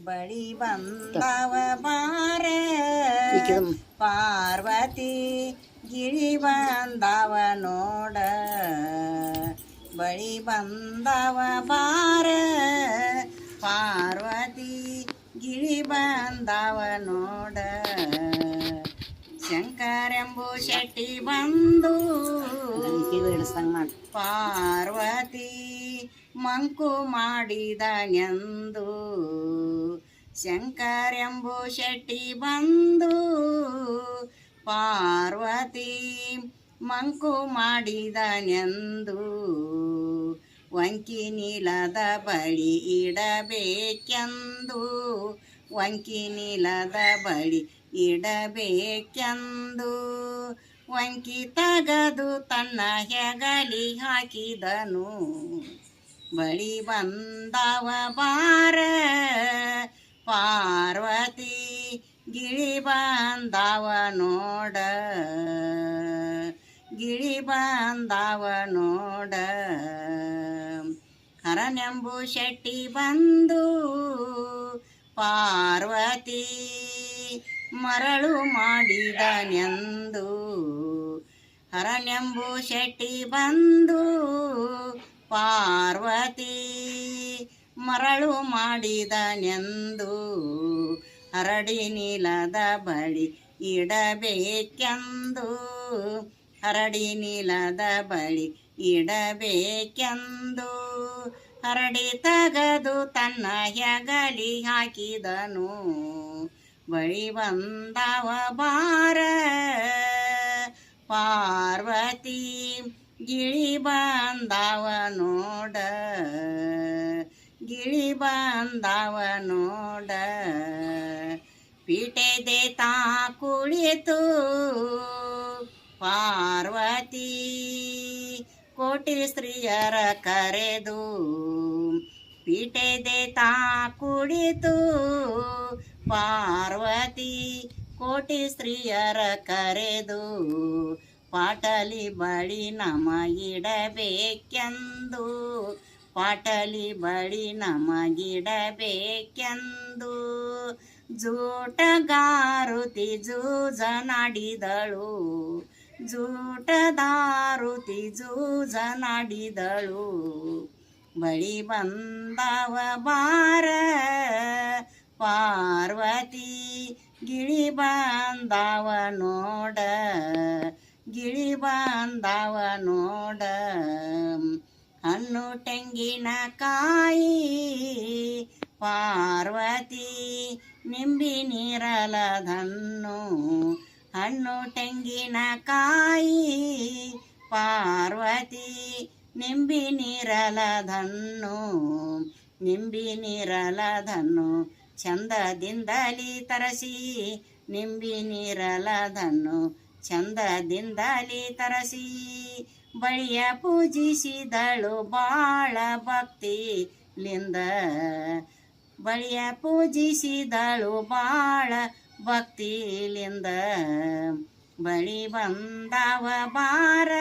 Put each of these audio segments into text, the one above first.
ಬಳಿ ಬಂದವ ಬಾರ ಪಾರ್ವತಿ ಗಿಳಿ ಬಂದವ ನೋಡ ಬಳಿ ಬಂದವ ಬಾರ ಪಾರ್ವತಿ ಗಿಳಿ ಬಂದವ ನೋಡ ಶಂಕರೆಂಬು ಶೆಟ್ಟಿ ಬಂದು ಪಾರ್ವತಿ ಮಂಕು ಮಾಡಿದನೆಂದು ಶಂಕರೆಂಬು ಶೆಟ್ಟಿ ಬಂದು ಪಾರ್ವತಿ ಮಂಕು ಮಾಡಿದನೆಂದು ವಂಕಿ ನೀಲದ ಬಳಿ ಇಡಬೇಕೆಂದು ವಂಕಿ ನೀಲದ ಬಳಿ ಇಡಬೇಕೆಂದು ವಂಕಿ ತಗದು ತನ್ನ ಹೆಗಲಿ ಹಾಕಿದನು ಬಳಿ ಬಂದವ ಬಾರ ಪಾರ್ವತಿ ಗಿಳಿ ಬಂದವ ನೋಡ ಗಿಳಿ ಬಂದವ ನೋಡ ಹರನೆಂಬು ಶೆಟ್ಟಿ ಬಂದು ಪಾರ್ವತಿ ಮರಳು ಮಾಡಿದನೆಂದು ಹರನೆಂಬು ಶೆಟ್ಟಿ ಬಂದು ಪಾರ್ವತಿ ಮರಳು ಮಾಡಿದನೆಂದು ಹರಡಿ ನೀಲದ ಬಳಿ ಇಡಬೇಕೆಂದು ಹರಡಿ ನೀಲದ ಬಳಿ ಇಡಬೇಕೆಂದು ಹರಡಿ ತಗದು ತನ್ನ ಹೆಗಲಿ ಹಾಕಿದನು ಬಳಿ ಬಂದವ ಬಾರ ಪಾರ್ವತಿ ಗಿಳಿ ಬಂದವ ನೋಡ ಗಿಳಿ ಬಂದವ ನೋಡ ಪೀಟೆದೆ ತಾ ಕುಳಿತು ಪಾರ್ವತಿ ಕೋಟಿ ಸ್ತ್ರೀಯರ ಕರೆದು ಪೀಟೆದೆ ತಾ ಕುಳಿತು ಪಾರ್ವತಿ ಕೋಟಿ ಸ್ತ್ರೀಯರ ಕರೆದು ಪಾಟಲಿ ಬಳಿ ನಮಗಿಡಬೇಕೆಂದು ಪಾಟಲಿ ಬಳಿ ನಮಗಿಡಬೇಕೆಂದು ಜೂಟಗಾರುತಿ ಜೂಜನಾಡಿದಳು ಜೂಟದಾರುತಿ ಜೂಜನಾಡಿದಳು ಬಳಿ ಬಂದವ ಬಾರ ಪಾರ್ವತಿ ಗಿಳಿ ಬಂದವ ನೋಡ ಗಿಳಿ ಬಂದವ ನೋಡ ಹಣ್ಣು ತೆಂಗಿನಕಾಯಿ ಪಾರ್ವತಿ ನಿಂಬಿ ನೀರಲದನ್ನು ಹಣ್ಣು ತೆಂಗಿನಕಾಯಿ ಪಾರ್ವತಿ ನಿಂಬಿ ನೀರಲದನ್ನು ನಿಂಬಿ ನೀರಲದನ್ನು ಚಂದದಿಂದಲಿ ತರಸಿ ನಿಂಬಿ ನೀರಲದನ್ನು ಚಂದದಿಂದಲಿ ತರಸಿ ಬಳಿಯ ಪೂಜಿಸಿದಳು ಬಾಳ ಭಕ್ತಿಲಿಂದ ಬಳಿಯ ಪೂಜಿಸಿದಳು ಬಾಳ ಭಕ್ತಿಲಿಂದ ಬಳಿ ಬಂದವ ಬಾರ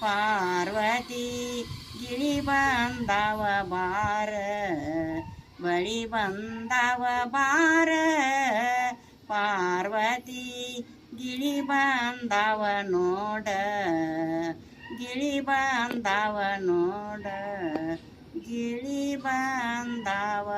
ಪಾರ್ವತಿ ಗಿಳಿ ಬಂದವ ಬಾರ ಬಳಿ ಬಂದವ ಬಾರ ಪಾರ್ವತಿ ಗಿಳಿ ಬಂದವ ನೋಡ ಗಿಳಿ ಬಂದವ ನೋಡ ಗಿಳಿ ಬಂದವ